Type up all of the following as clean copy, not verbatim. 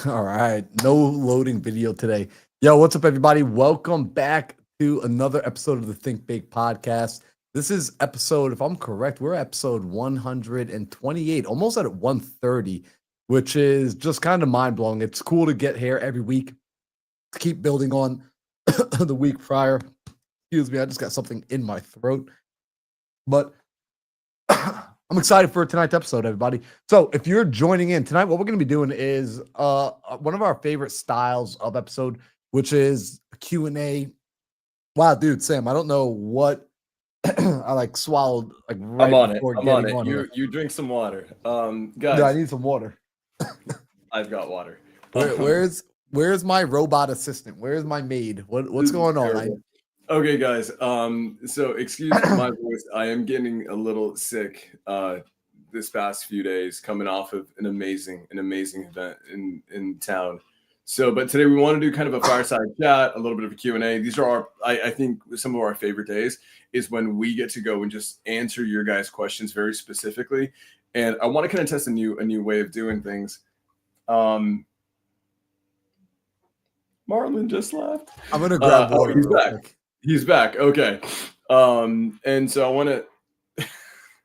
All right, no loading video today. Yo, what's up, everybody? Welcome back to another episode of the Think Big podcast. This is episode, if I'm correct, we're episode 128, almost at 130, which is just kind of mind blowing. It's cool to get here every week to keep building on the week prior. Excuse me, I just got something in my throat, but I'm excited for tonight's episode, everybody. So if you're joining in tonight, what we're going to be doing is one of our favorite styles of episode, which is a Q&A. Wow, dude, Sam, I don't know what I like swallowed like right I'm on before it. I'm on getting it. on here. You drink some water. Dude, Guys, I need some water. I've got water. Where's my robot assistant? Where's my maid? What's going on? Okay, guys. So excuse my voice. I am getting a little sick this past few days, coming off of an amazing event in town. So, but today we want to do kind of a fireside chat, a little bit of a Q&A. These are I think some of our favorite days is when we get to go and just answer your guys' questions very specifically. And I want to kind of test a new way of doing things. Marlon just left. I'm gonna grab water. He's back. Quick. He's back. Okay. And so I want to.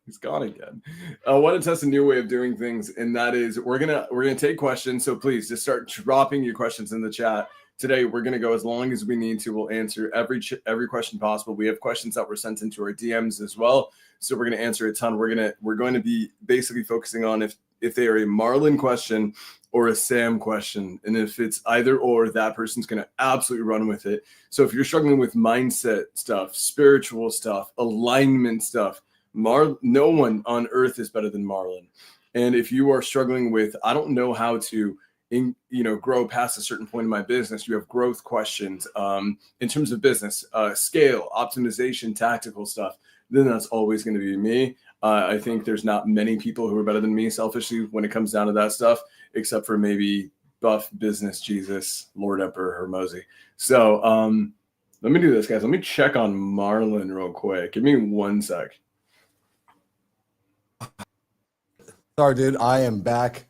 He's gone again. I want to test a new way of doing things, and that is we're gonna take questions. So please just start dropping your questions in the chat. Today we're gonna go as long as we need to. We'll answer every question possible. We have questions that were sent into our DMs as well, so we're gonna answer a ton. We're going to be basically focusing on if they are a Marlon question or a Sam question, and if it's either or, that person's gonna absolutely run with it. So if you're struggling with mindset stuff, spiritual stuff, alignment stuff, no one on earth is better than Marlon. And if you are struggling with, I don't know how to grow past a certain point in my business, you have growth questions in terms of business, scale, optimization, tactical stuff, then that's always going to be me. I think there's not many people who are better than me selfishly when it comes down to that stuff, except for maybe Buff Business Jesus, Lord Emperor Hermosi. So let me do this, guys. Let me check on Marlon real quick. Give me 1 sec. Sorry, dude. I am back.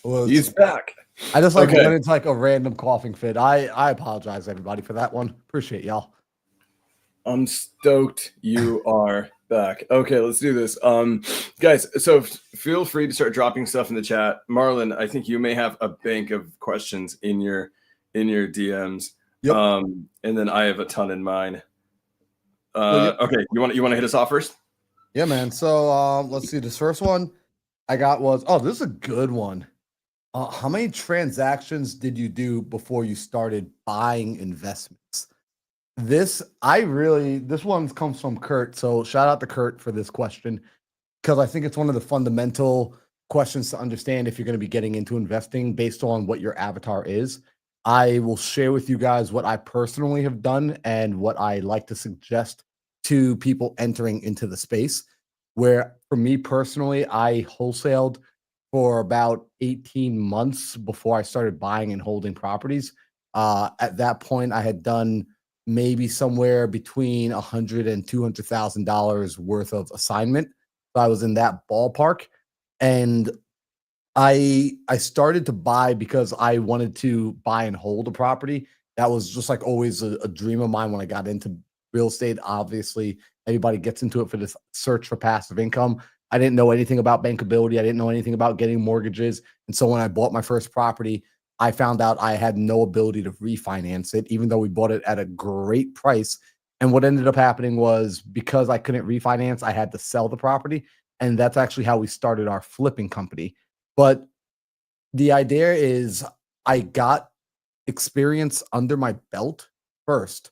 He's back. I just went into like a random coughing fit. I apologize, everybody, for that one. Appreciate y'all. I'm stoked you are back. Okay, let's do this. Guys, so feel free to start dropping stuff in the chat. Marlon, I think you may have a bank of questions in your DMs. Yep. And then I have a ton in mine. Okay, you want to hit us off first? Yeah, man. So let's see. This first one I got was, this is a good one. How many transactions did you do before you started buying investments? This one comes from Kurt. So shout out to Kurt for this question, because I think it's one of the fundamental questions to understand if you're going to be getting into investing based on what your avatar is. I will share with you guys what I personally have done and what I like to suggest to people entering into the space. Where for me personally, I wholesaled for about 18 months before I started buying and holding properties. At that point, I had done maybe somewhere between $100,000 and $200,000 worth of assignment. So I was in that ballpark, and I started to buy because I wanted to buy and hold a property. That was just like always a dream of mine when I got into real estate. Obviously, everybody gets into it for this search for passive income. I didn't know anything about bankability. I didn't know anything about getting mortgages. And so when I bought my first property, I found out I had no ability to refinance it, even though we bought it at a great price. And what ended up happening was, because I couldn't refinance, I had to sell the property. And that's actually how we started our flipping company. But the idea is I got experience under my belt first,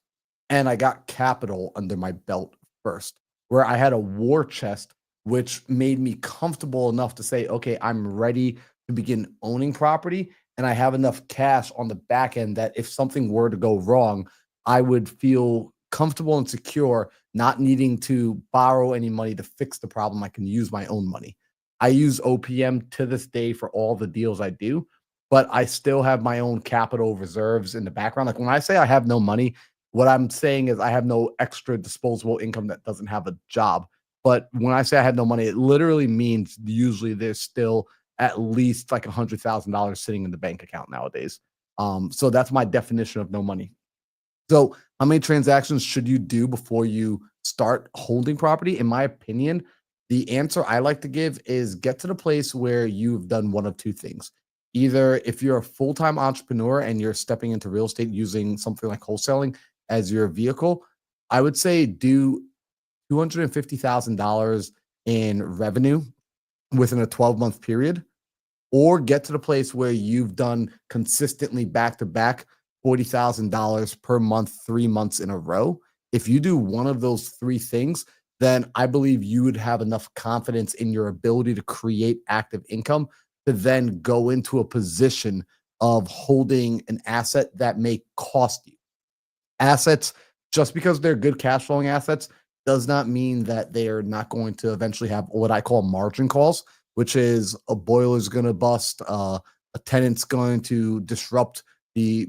and I got capital under my belt first, where I had a war chest, which made me comfortable enough to say, okay, I'm ready to begin owning property. And I have enough cash on the back end that if something were to go wrong, I would feel comfortable and secure, not needing to borrow any money to fix the problem. I can use my own money. I use OPM to this day for all the deals I do, but I still have my own capital reserves in the background. Like when I say I have no money, what I'm saying is I have no extra disposable income that doesn't have a job. But when I say I have no money, it literally means usually there's still at least like $100,000 sitting in the bank account nowadays. So that's my definition of no money. So how many transactions should you do before you start holding property? In my opinion, the answer I like to give is get to the place where you've done one of two things. Either if you're a full-time entrepreneur and you're stepping into real estate using something like wholesaling as your vehicle, I would say do $250,000 in revenue within a 12-month period, or get to the place where you've done consistently back to back $40,000 per month, 3 months in a row. If you do one of those three things, then I believe you would have enough confidence in your ability to create active income to then go into a position of holding an asset that may cost you. Assets, just because they're good cash flowing assets, does not mean that they are not going to eventually have what I call margin calls, which is a boiler's going to bust, a tenant's going to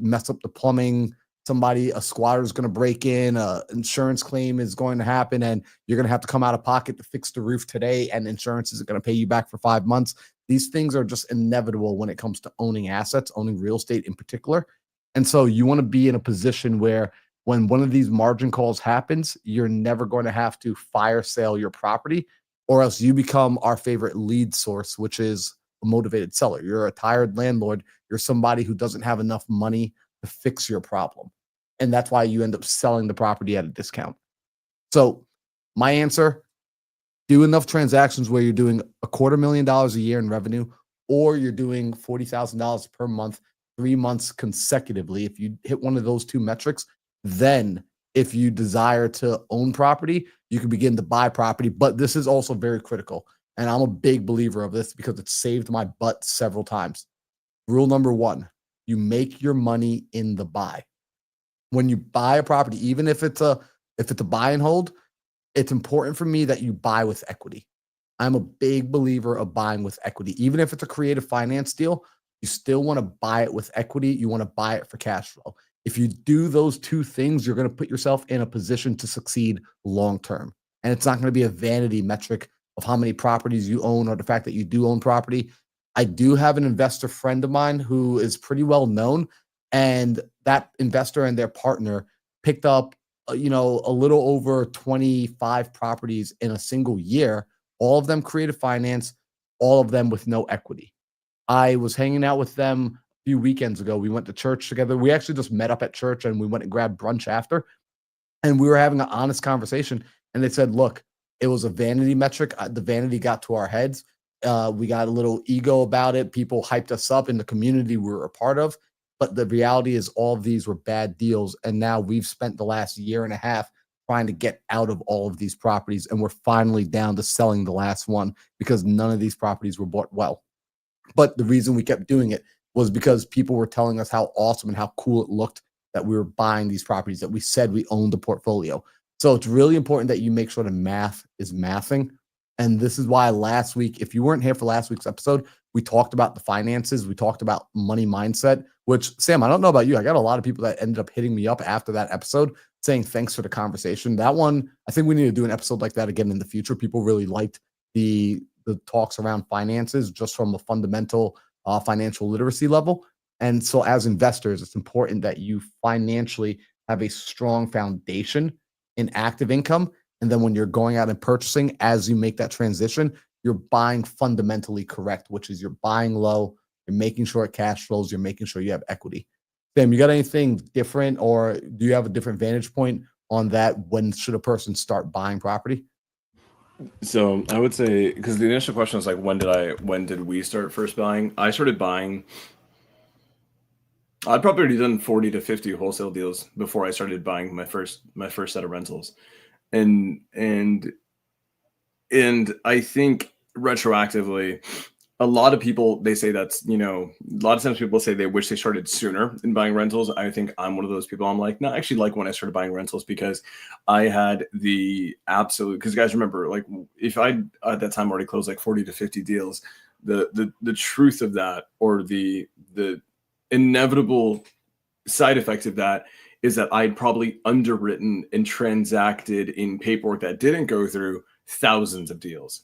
mess up the plumbing, a squatter's going to break in, a insurance claim is going to happen, and you're going to have to come out of pocket to fix the roof today, and insurance isn't going to pay you back for 5 months. These things are just inevitable when it comes to owning assets, owning real estate in particular. And so you want to be in a position where when one of these margin calls happens, you're never going to have to fire sale your property, or else you become our favorite lead source, which is a motivated seller. You're a tired landlord. You're somebody who doesn't have enough money to fix your problem. And that's why you end up selling the property at a discount. So my answer, do enough transactions where you're doing $250,000 a year in revenue, or you're doing $40,000 per month, 3 months consecutively. If you hit one of those two metrics, then if you desire to own property, you can begin to buy property. But this is also very critical. And I'm a big believer of this because it's saved my butt several times. Rule number one, you make your money in the buy. When you buy a property, even if it's a buy and hold, it's important for me that you buy with equity. I'm a big believer of buying with equity. Even if it's a creative finance deal, you still want to buy it with equity. You want to buy it for cash flow. If you do those two things, you're going to put yourself in a position to succeed long term. And it's not going to be a vanity metric of how many properties you own or the fact that you do own property. I do have an investor friend of mine who is pretty well known, and that investor and their partner picked up a little over 25 properties in a single year, all of them creative finance, all of them with no equity. I was hanging out with them a few weekends ago. We went to church together. We actually just met up at church and we went and grabbed brunch after. And we were having an honest conversation. And they said, look, it was a vanity metric. The vanity got to our heads. We got a little ego about it. People hyped us up in the community we were a part of. But the reality is all of these were bad deals. And now we've spent the last year and a half trying to get out of all of these properties. And we're finally down to selling the last one because none of these properties were bought well. But the reason we kept doing it was because people were telling us how awesome and how cool it looked that we were buying these properties, that we said we owned the portfolio. So it's really important that you make sure the math is mathing. And this is why last week, if you weren't here for last week's episode, we talked about the finances. We talked about money mindset, which, Sam, I don't know about you. I got a lot of people that ended up hitting me up after that episode saying, thanks for the conversation. That one, I think we need to do an episode like that again in the future. People really liked the talks around finances just from a fundamental financial literacy level. And so as investors, it's important that you financially have a strong foundation in active income. And then when you're going out and purchasing, as you make that transition, you're buying fundamentally correct, which is you're buying low, you're making sure it cash flows, you're making sure you have equity. Sam, you got anything different, or do you have a different vantage point on that? When should a person start buying property? So I would say, because the initial question was like, when did we start first buying? I started buying. I'd probably already done 40 to 50 wholesale deals before I started buying my first set of rentals, and I think retroactively, a lot of people, they say that's, a lot of times people say they wish they started sooner in buying rentals. I think I'm one of those people. I'm like, no, I actually like when I started buying rentals because I had the absolute, because guys remember, like if I at that time already closed like 40 to 50 deals, the truth of that, or the inevitable side effect of that, is that I'd probably underwritten and transacted in paperwork that didn't go through thousands of deals.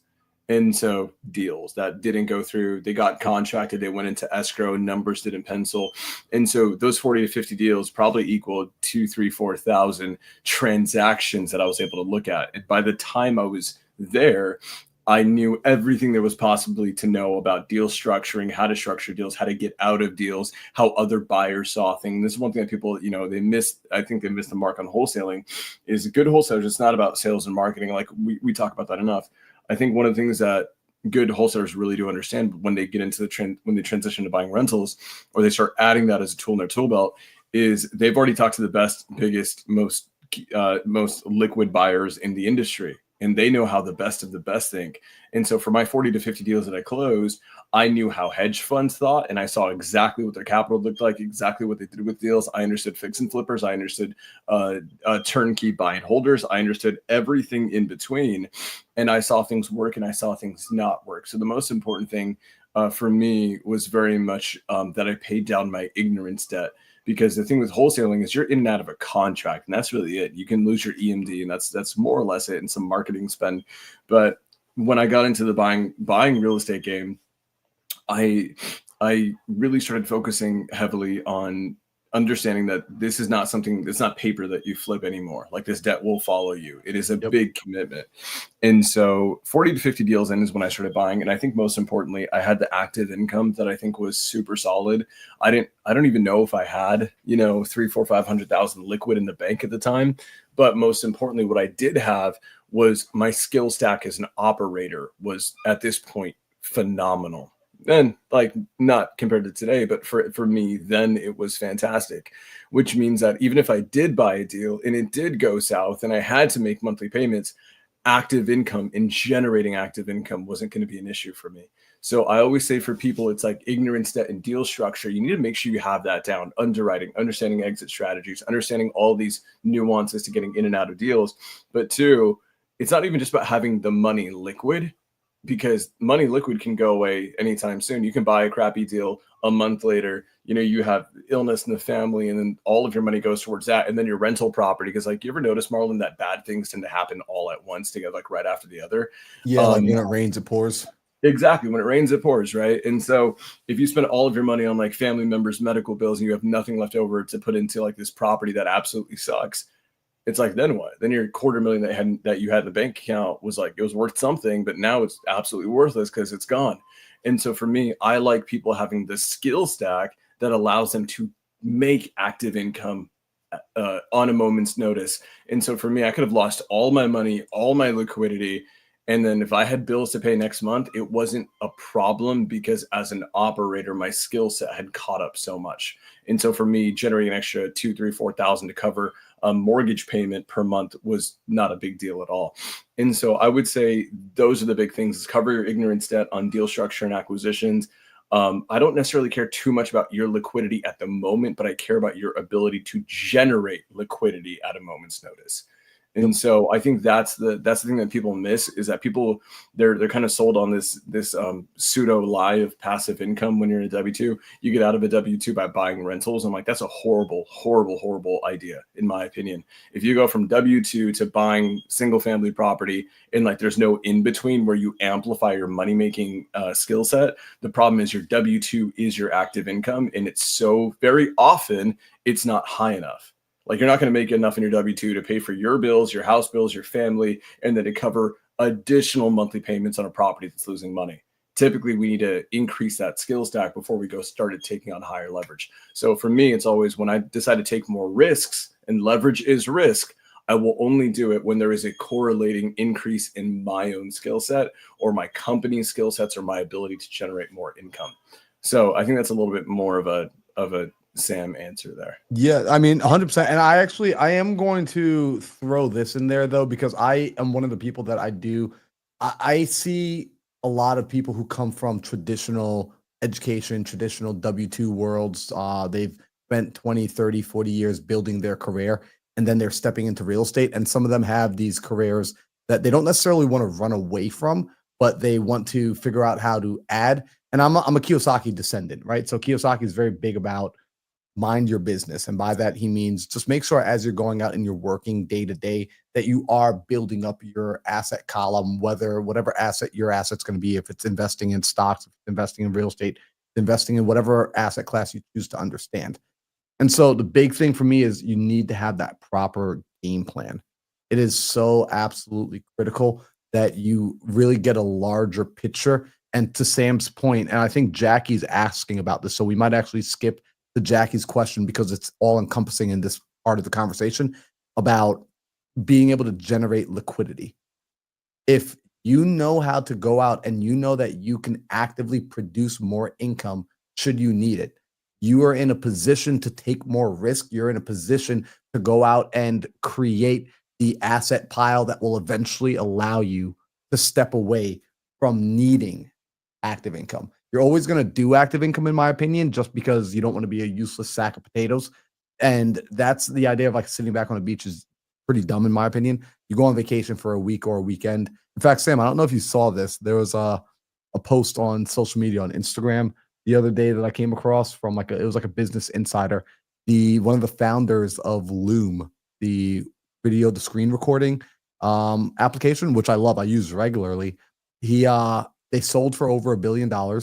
And so deals that didn't go through, they got contracted, they went into escrow, numbers didn't pencil. And so those 40 to 50 deals probably equaled 2, 3, 4,000 transactions that I was able to look at. And by the time I was there, I knew everything there was possibly to know about deal structuring, how to structure deals, how to get out of deals, how other buyers saw things. This is one thing that people, they miss. I think they missed the mark on wholesaling. Is good wholesalers. It's not about sales and marketing. Like we talk about that enough. I think one of the things that good wholesalers really do understand when they get into when they transition to buying rentals, or they start adding that as a tool in their tool belt, is they've already talked to the best, biggest, most liquid buyers in the industry, and they know how the best of the best think. And so for my 40 to 50 deals that I closed, I knew how hedge funds thought, and I saw exactly what their capital looked like, exactly what they did with deals. I understood fix and flippers. I understood turnkey buy and holders. I understood everything in between, and I saw things work and I saw things not work. So the most important thing for me was very much that I paid down my ignorance debt. Because the thing with wholesaling is you're in and out of a contract, and that's really it. You can lose your EMD, and that's more or less it, and some marketing spend. But when I got into the buying real estate game, I really started focusing heavily on understanding that this is not something, it's not paper that you flip anymore. Like, this debt will follow you. It is a big commitment. And so 40 to 50 deals in is when I started buying. And I think most importantly, I had the active income that I think was super solid. I don't even know if I had, 3, 4, 500,000 liquid in the bank at the time. But most importantly, what I did have was my skill stack as an operator was at this point phenomenal. And like, not compared to today, but for me then it was fantastic, which means that even if I did buy a deal and it did go south and I had to make monthly payments, active income and generating active income wasn't going to be an issue for me. So I always say for people, it's like ignorance, debt, and deal structure. You need to make sure you have that down. Underwriting, understanding exit strategies, understanding all these nuances to getting in and out of deals. But two, it's not even just about having the money liquid, because money liquid can go away anytime soon. You can buy a crappy deal a month later, you have illness in the family, and then all of your money goes towards that. And then your rental property, because like, you ever notice, Marlon, that bad things tend to happen all at once together, like right after the other. Yeah, like when it rains, it pours. Exactly. When it rains, it pours, right? And so if you spend all of your money on like family members' medical bills and you have nothing left over to put into like this property that absolutely sucks, it's like, then what? Then your $250,000 that you had in the bank account was like, it was worth something, but now it's absolutely worthless because it's gone. And so for me, I like people having the skill stack that allows them to make active income on a moment's notice. And so for me, I could have lost all my money, all my liquidity. And then if I had bills to pay next month, it wasn't a problem, because as an operator, my skill set had caught up so much. And so for me, generating an extra 2, 3, 4,000 to cover a mortgage payment per month was not a big deal at all. And so I would say those are the big things: is cover your ignorance debt on deal structure and acquisitions. I don't necessarily care too much about your liquidity at the moment, but I care about your ability to generate liquidity at a moment's notice. And so I think that's the thing that people miss, is that people, they're kind of sold on this pseudo lie of passive income. When you're in a W-2, you get out of a W-2 by buying rentals. I'm like, that's a horrible, horrible, horrible idea, in my opinion. If you go from W-2 to buying single family property, and like there's no in between where you amplify your money making skill set, the problem is your W-2 is your active income, and it's so very often it's not high enough. Like, you're not going to make enough in your W-2 to pay for your bills, your house bills, your family, and then to cover additional monthly payments on a property that's losing money. Typically, we need to increase that skill stack before we started taking on higher leverage. So for me, it's always when I decide to take more risks, and leverage is risk, I will only do it when there is a correlating increase in my own skill set or my company's skill sets or my ability to generate more income. So I think that's a little bit more of a Sam answer there. Yeah, I mean, 100%. And I am going to throw this in there though, because I am one of the people that I see a lot of people who come from traditional education, traditional W-2 worlds. They've spent 20, 30, 40 years building their career, and then they're stepping into real estate. And some of them have these careers that they don't necessarily want to run away from, but they want to figure out how to add. And I'm a Kiyosaki descendant, right? So Kiyosaki is very big about mind your business. And by that, he means just make sure as you're going out and you're working day to day that you are building up your asset column, whatever asset your asset's going to be, if it's investing in stocks, if it's investing in real estate, investing in whatever asset class you choose to understand. And so the big thing for me is you need to have that proper game plan. It is so absolutely critical that you really get a larger picture. And to Sam's point, and I think Jackie's asking about this, so we might actually skip to Jackie's question because it's all encompassing in this part of the conversation about being able to generate liquidity. If you know how to go out and you know that you can actively produce more income should you need it, you are in a position to take more risk. You're in a position to go out and create the asset pile that will eventually allow you to step away from needing active income. You're always going to do active income, in my opinion, just because you don't want to be a useless sack of potatoes. And that's the idea of like sitting back on the beach is pretty dumb, in my opinion. You go on vacation for a week or a weekend. In fact, Sam, I don't know if you saw this. There was a post on social media on Instagram the other day that I came across from it was like a Business Insider. One of the founders of Loom, the video to screen recording application, which I love, I use regularly. They sold for over $1 billion,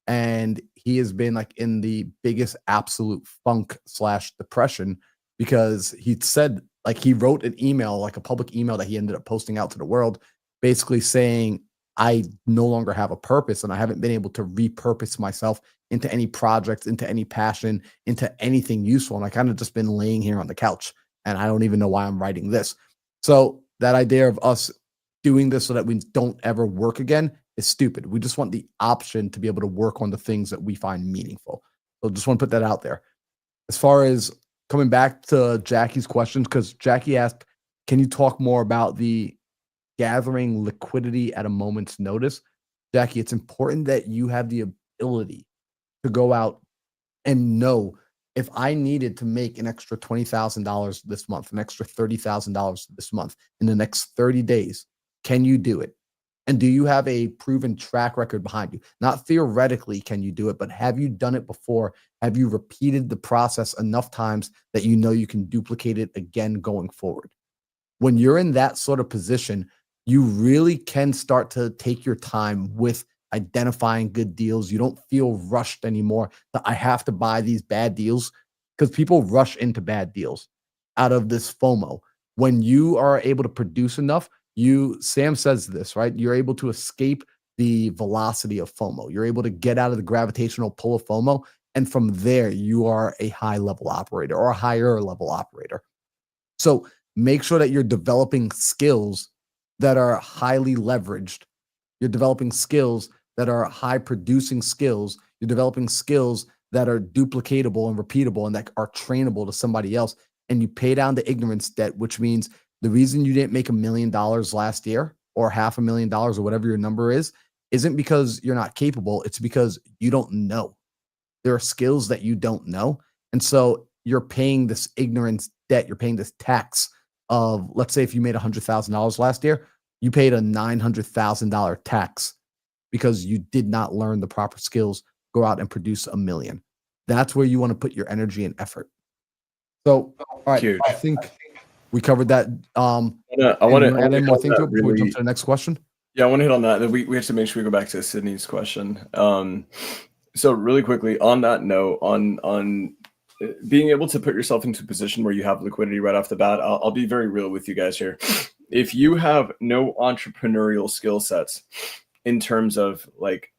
and he has been like in the biggest absolute funk / depression because he said like he wrote an email, like a public email that he ended up posting out to the world, basically saying, I no longer have a purpose and I haven't been able to repurpose myself into any projects, into any passion, into anything useful. And I kind of just been laying here on the couch and I don't even know why I'm writing this. So that idea of us doing this so that we don't ever work again is stupid. We just want the option to be able to work on the things that we find meaningful. So just want to put that out there. As far as coming back to Jackie's questions, because Jackie asked, can you talk more about the gathering liquidity at a moment's notice? Jackie, it's important that you have the ability to go out and know if I needed to make an extra $20,000 this month, an extra $30,000 this month in the next 30 days, can you do it? And do you have a proven track record behind you? Not theoretically can you do it, but have you done it before? Have you repeated the process enough times that you know you can duplicate it again going forward? When you're in that sort of position, you really can start to take your time with identifying good deals. You don't feel rushed anymore that I have to buy these bad deals, because people rush into bad deals out of this FOMO. When you are able to produce enough, Sam says this, right? You're able to escape the velocity of FOMO. You're able to get out of the gravitational pull of FOMO. And from there, you are a high level operator or a higher level operator. So make sure that you're developing skills that are highly leveraged. You're developing skills that are high producing skills. You're developing skills that are duplicatable and repeatable and that are trainable to somebody else. And you pay down the ignorance debt, which means the reason you didn't make $1 million last year or $500,000 or whatever your number is, isn't because you're not capable. It's because you don't know. There are skills that you don't know. And so you're paying this ignorance debt. You're paying this tax of, let's say if you made $100,000 last year, you paid a $900,000 tax because you did not learn the proper skills, go out and produce $1 million. That's where you want to put your energy and effort. So, all right, Huge. I think we covered that. I want to add any more thing to it before we jump to the next question. Yeah, I want to hit on that. We have to make sure we go back to Sydney's question. So really quickly on that note, on being able to put yourself into a position where you have liquidity right off the bat, I'll be very real with you guys here. If you have no entrepreneurial skill sets, in terms of like,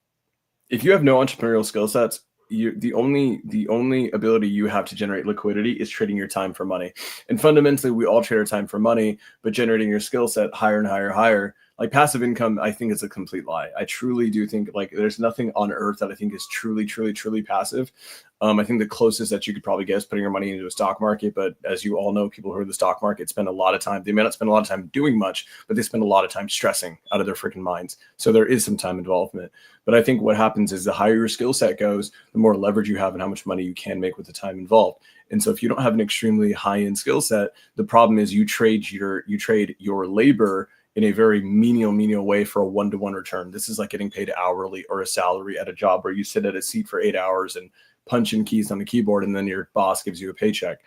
if you have no entrepreneurial skill sets, the only ability you have to generate liquidity is trading your time for money. And fundamentally, we all trade our time for money, but generating your skill set higher and higher. Like passive income, I think is a complete lie. I truly do think like there's nothing on earth that I think is truly passive. I think the closest that you could probably get is putting your money into a stock market. But as you all know, people who are in the stock market spend a lot of time. They may not spend a lot of time doing much, but they spend a lot of time stressing out of their freaking minds. So there is some time involvement. But I think what happens is the higher your skill set goes, the more leverage you have and how much money you can make with the time involved. And so if you don't have an extremely high-end skill set, the problem is you trade your labor in a very menial way for a one-to-one return. This is like getting paid hourly or a salary at a job where you sit at a seat for 8 hours and punching keys on the keyboard and then your boss gives you a paycheck.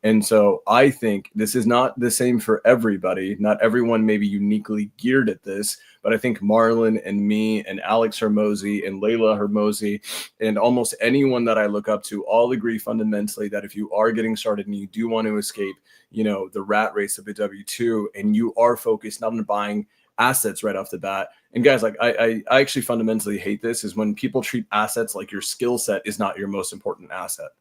And so I think this is not the same for everybody. Not everyone may be uniquely geared at this, but I think Marlon and me and Alex Hermosi and Layla Hermosi and almost anyone that I look up to all agree fundamentally that if you are getting started and you do want to escape, the rat race of the W-2, and you are focused not on buying assets right off the bat. And guys, like I actually fundamentally hate this is when people treat assets like your skill set is not your most important asset.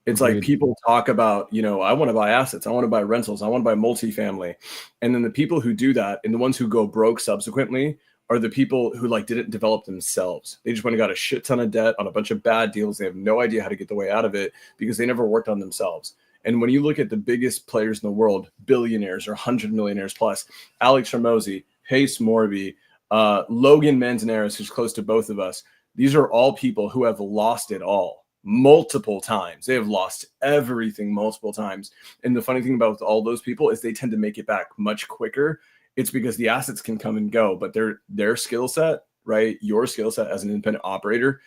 It's Agreed. like people talk about, I want to buy assets, I want to buy rentals, I want to buy multifamily. And then the people who do that and the ones who go broke subsequently are the people who didn't develop themselves. They just went and got a shit ton of debt on a bunch of bad deals. They have no idea how to get the way out of it because they never worked on themselves. And when you look at the biggest players in the world, billionaires or 100 millionaires plus, Alex Hermosi, Pace Morby, Logan Manzanares, who's close to both of us, these are all people who have lost it all multiple times. They have lost everything multiple times. And the funny thing about all those people is they tend to make it back much quicker. It's because the assets can come and go, but their skill set, right? Your skill set as an independent operator,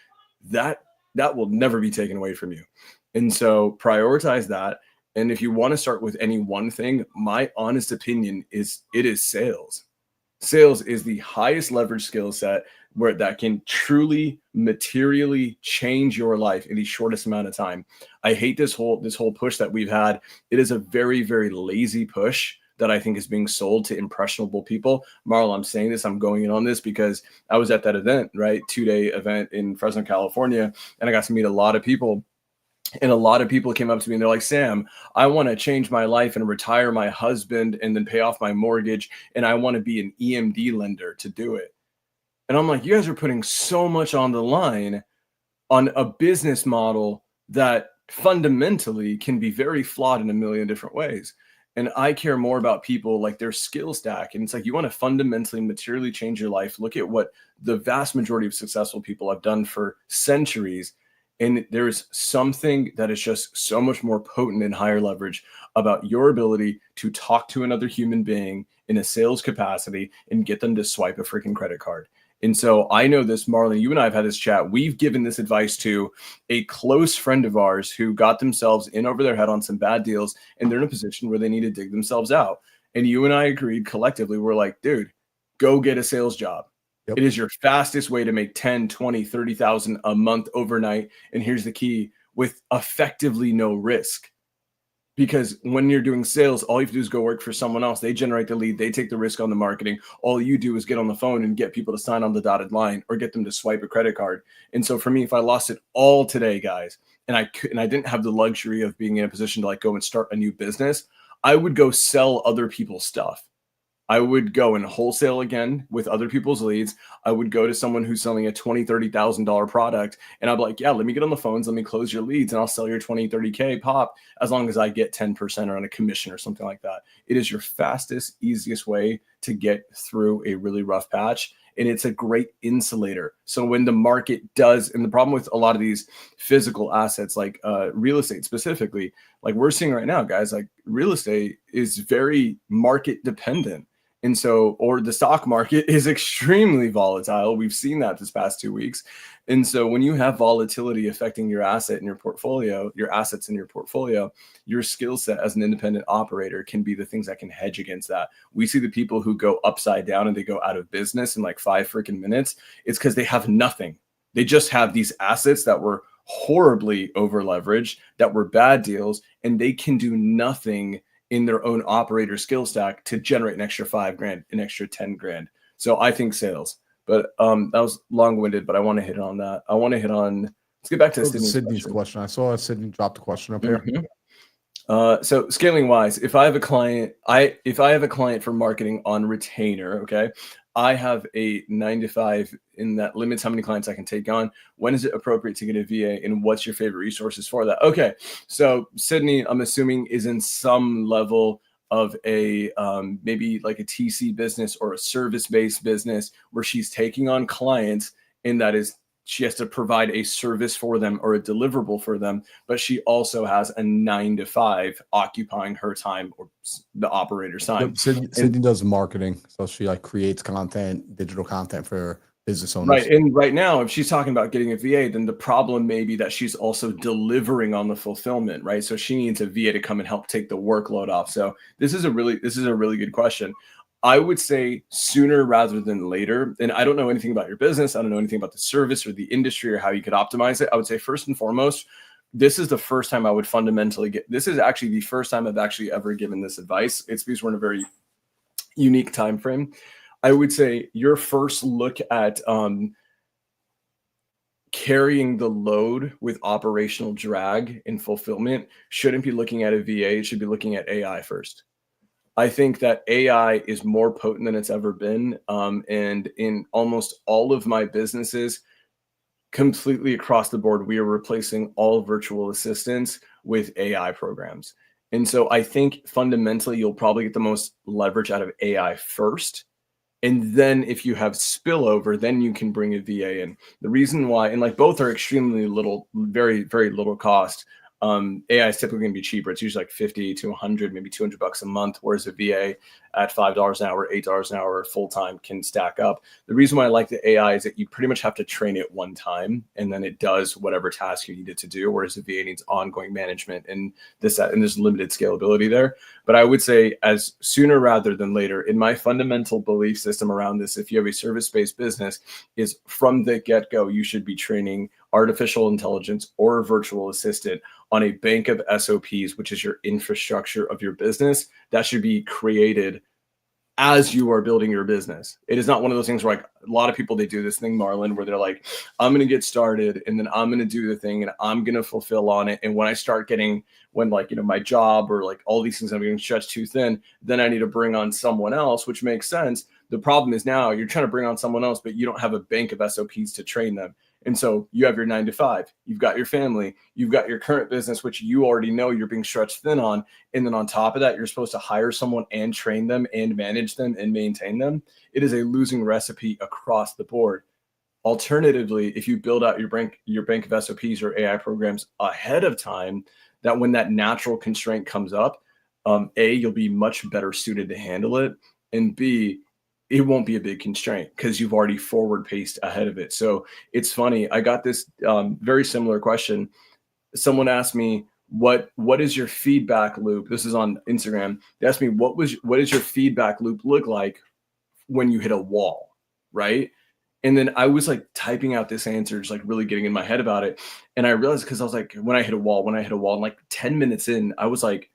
that will never be taken away from you. And so prioritize that. And if you want to start with any one thing, my honest opinion is it is sales. Sales is the highest leverage skill set where that can truly materially change your life in the shortest amount of time. I hate this whole push that we've had. It is a very, very lazy push that I think is being sold to impressionable people. Marl, I'm saying this, I'm going in on this because I was at that event, right? 2-day event in Fresno, California, and I got to meet a lot of people. And a lot of people came up to me and they're like, Sam, I want to change my life and retire my husband and then pay off my mortgage. And I want to be an EMD lender to do it. And I'm like, you guys are putting so much on the line on a business model that fundamentally can be very flawed in a million different ways. And I care more about people like their skill stack. And it's like, you want to fundamentally materially change your life. Look at what the vast majority of successful people have done for centuries. And there's something that is just so much more potent and higher leverage about your ability to talk to another human being in a sales capacity and get them to swipe a freaking credit card. And so I know this, Marlon, you and I have had this chat. We've given this advice to a close friend of ours who got themselves in over their head on some bad deals, and they're in a position where they need to dig themselves out. And you and I agreed collectively, we're like, dude, go get a sales job. Yep. It is your fastest way to make 10, 20, 30,000 a month overnight. And here's the key, with effectively no risk. Because when you're doing sales, all you have to do is go work for someone else. They generate the lead. They take the risk on the marketing. All you do is get on the phone and get people to sign on the dotted line or get them to swipe a credit card. And so for me, if I lost it all today, guys, and I didn't have the luxury of being in a position to go and start a new business, I would go sell other people's stuff. I would go and wholesale again with other people's leads. I would go to someone who's selling a $20,000, $30,000 product. And I'd be like, yeah, let me get on the phones. Let me close your leads and I'll sell your 20, 30K pop as long as I get 10% or on a commission or something like that. It is your fastest, easiest way to get through a really rough patch. And it's a great insulator. So when the market does, and the problem with a lot of these physical assets, like real estate specifically, like we're seeing right now, guys, like real estate is very market dependent. And so, or the stock market is extremely volatile. We've seen that this past 2 weeks. And so when you have volatility affecting your asset in your portfolio, your assets in your portfolio, your skill set as an independent operator can be the things that can hedge against that. We see the people who go upside down and they go out of business in like 5 freaking minutes. It's because they have nothing. They just have these assets that were horribly over leveraged, that were bad deals, and they can do nothing in their own operator skill stack to generate an extra $5,000, an extra $10,000. So I think sales, but that was long-winded, but I want to hit on that. I want to hit on, let's get back to Sydney's question. I saw Sydney drop the question up here. So scaling wise, if I have a client for marketing on retainer, okay, I have a 9 to 5 in that limits how many clients I can take on. When is it appropriate to get a VA, and what's your favorite resources for that? Okay, so Sydney, I'm assuming, is in some level of a maybe like a TC business or a service-based business where she's taking on clients, and that is she has to provide a service for them or a deliverable for them, but she also has a 9 to 5 occupying her time or the operator's time. Yep, Sydney does marketing. So she creates content, digital content for business Right. owners. And right now, if she's talking about getting a VA, then the problem may be that she's also delivering on the fulfillment, right? So she needs a VA to come and help take the workload off. So this is a really good question. I would say sooner rather than later. And I don't know anything about your business. I don't know anything about the service or the industry or how you could optimize it. I would say first and foremost, this is the first time I would fundamentally get this is actually the first time I've actually ever given this advice. It's because we're in a very unique time frame. I would say your first look at carrying the load with operational drag and fulfillment shouldn't be looking at a VA. It should be looking at AI first. I think that AI is more potent than it's ever been. And in almost all of my businesses, completely across the board, we are replacing all virtual assistants with AI programs. And so I think fundamentally, you'll probably get the most leverage out of AI first. And then if you have spillover, then you can bring a VA in. The reason why, and like both are extremely little, very, very little cost. AI is typically going to be cheaper. It's usually like 50 to 100, maybe $200 a month, whereas a VA at $5 an hour, $8 an hour full time can stack up. The reason why I like the AI is that you pretty much have to train it one time, and then it does whatever task you need it to do. Whereas a VA needs ongoing management and there's limited scalability there. But I would say as sooner rather than later, in my fundamental belief system around this, if you have a service-based business, is from the get-go, you should be training artificial intelligence or a virtual assistant on a bank of SOPs, which is your infrastructure of your business. That should be created as you are building your business. It is not one of those things where like a lot of people, they do this thing, Marlon, where they're like, I'm going to get started and then I'm going to do the thing and I'm going to fulfill on it. And when I start getting, when like, my job or like all these things I'm getting stretched too thin, then I need to bring on someone else, which makes sense. The problem is now you're trying to bring on someone else, but you don't have a bank of SOPs to train them. And so you have your 9 to 5, you've got your family, you've got your current business, which you already know you're being stretched thin on. And then on top of that, you're supposed to hire someone and train them and manage them and maintain them. It is a losing recipe across the board. Alternatively, if you build out your bank of SOPs or AI programs ahead of time, that when that natural constraint comes up, A, you'll be much better suited to handle it. And B, it won't be a big constraint because you've already forward paced ahead of it. So it's funny. I got this very similar question. Someone asked me, what is your feedback loop? This is on Instagram. They asked me, what does your feedback loop look like when you hit a wall, right? And then I was like typing out this answer, just like really getting in my head about it. And I realized, because I was like, when I hit a wall, and like 10 minutes in, I was like,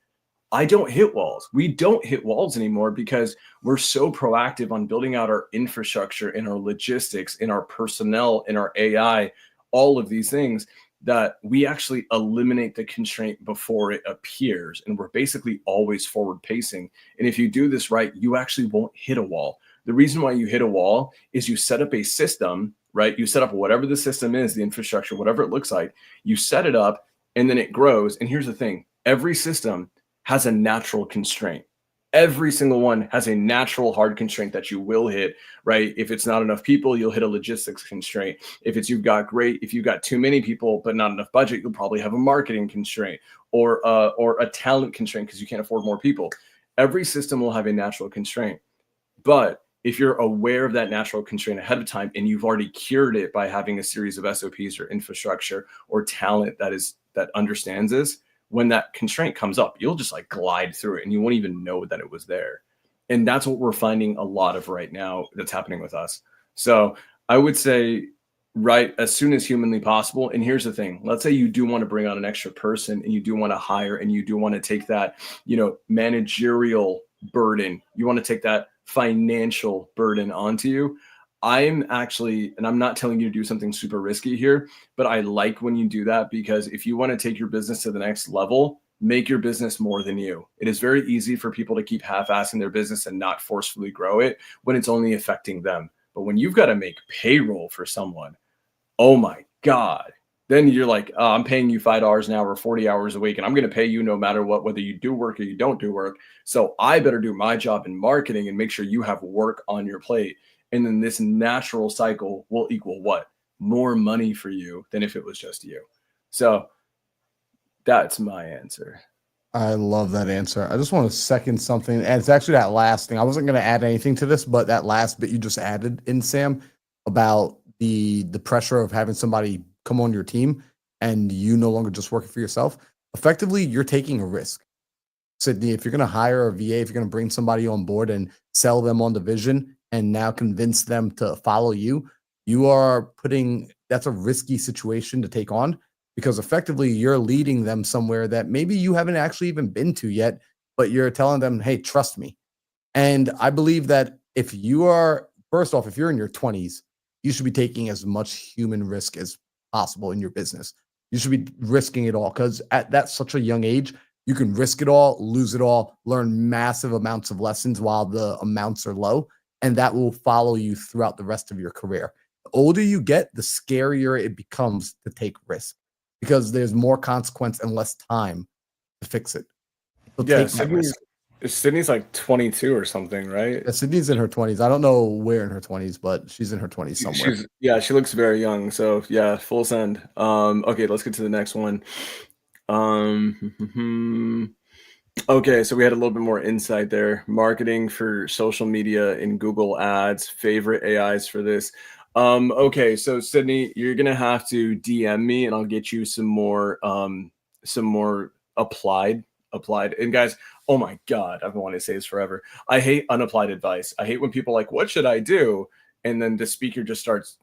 I don't hit walls. We don't hit walls anymore because we're so proactive on building out our infrastructure and our logistics, in our personnel, in our AI, all of these things, that we actually eliminate the constraint before it appears. And we're basically always forward pacing. And if you do this right, you actually won't hit a wall. The reason why you hit a wall is you set up a system, right? You set up whatever the system is, the infrastructure, whatever it looks like, you set it up and then it grows. And here's the thing, every system has a natural constraint. Every single one has a natural hard constraint that you will hit, right? If it's not enough people, you'll hit a logistics constraint. If you've got too many people but not enough budget, you'll probably have a marketing constraint or a talent constraint because you can't afford more people. Every system will have a natural constraint. But if you're aware of that natural constraint ahead of time and you've already cured it by having a series of SOPs or infrastructure or talent that understands this, when that constraint comes up, you'll just like glide through it and you won't even know that it was there. And that's what we're finding a lot of right now that's happening with us. So I would say, right, as soon as humanly possible. And here's the thing, let's say you do want to bring on an extra person and you do want to hire and you do want to take that, managerial burden. You want to take that financial burden onto you. I'm actually, and I'm not telling you to do something super risky here, but I like when you do that, because if you want to take your business to the next level, make your business more than you. It is very easy for people to keep half-assing their business and not forcefully grow it when it's only affecting them. But when you've got to make payroll for someone, oh my God, then you're like, oh, I'm paying you $5 an hour, 40 hours a week, and I'm going to pay you no matter what, whether you do work or you don't do work. So I better do my job in marketing and make sure you have work on your plate. And then this natural cycle will equal what? More money for you than if it was just you. So that's my answer. I love that answer. I just want to second something. And it's actually that last thing. I wasn't going to add anything to this, but that last bit you just added in, Sam, about the pressure of having somebody come on your team and you no longer just working for yourself, effectively you're taking a risk. Sydney, if you're going to hire a VA, if you're going to bring somebody on board and sell them on the vision and now convince them to follow you, you are putting that's a risky situation to take on because effectively you're leading them somewhere that maybe you haven't actually even been to yet, but you're telling them, hey, trust me. And I believe that if you are, first off, if you're in your 20s, you should be taking as much human risk as possible in your business. You should be risking it all because at that such a young age, you can risk it all, lose it all, learn massive amounts of lessons while the amounts are low, and that will follow you throughout the rest of your career. The older you get, the scarier it becomes to take risk because there's more consequence and less time to fix it. So Yeah, take that risk. Sydney's like 22 or something, right? Yeah, Sydney's in her 20s. I don't know where in her 20s, but she's in her 20s somewhere. She looks very young. So yeah, full send. Okay, let's get to the next one. Okay, so we had a little bit more insight there. Marketing for social media and Google Ads, favorite AIs for this. Okay, so Sydney, you're gonna have to DM me and I'll get you some more applied. And guys, oh my God, I've been wanting to say this forever. I hate unapplied advice. I hate when people are like, what should I do? And then the speaker just starts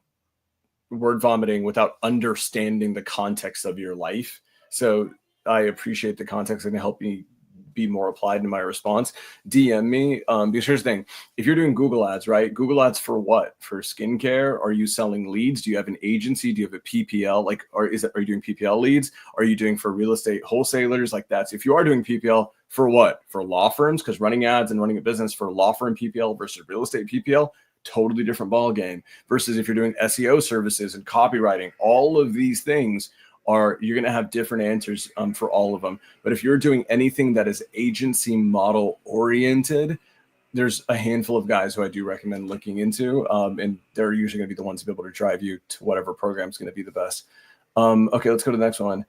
word vomiting without understanding the context of your life. So I appreciate the context and help me be more applied in my response. DM me. Because here's the thing. If you're doing Google ads, right? Google ads for what? For skincare? Are you selling leads? Do you have an agency? Do you have a PPL? Like, are you doing PPL leads? Are you doing for real estate wholesalers? Like that's, if you are doing PPL, for what? For law firms? Because running ads and running a business for law firm PPL versus real estate PPL, totally different ball game. Versus if you're doing SEO services and copywriting, all of these things you're going to have different answers for all of them. But if you're doing anything that is agency model oriented, there's a handful of guys who I do recommend looking into, and they're usually going to be the ones to be able to drive you to whatever program is going to be the best. Okay, let's go to the next one.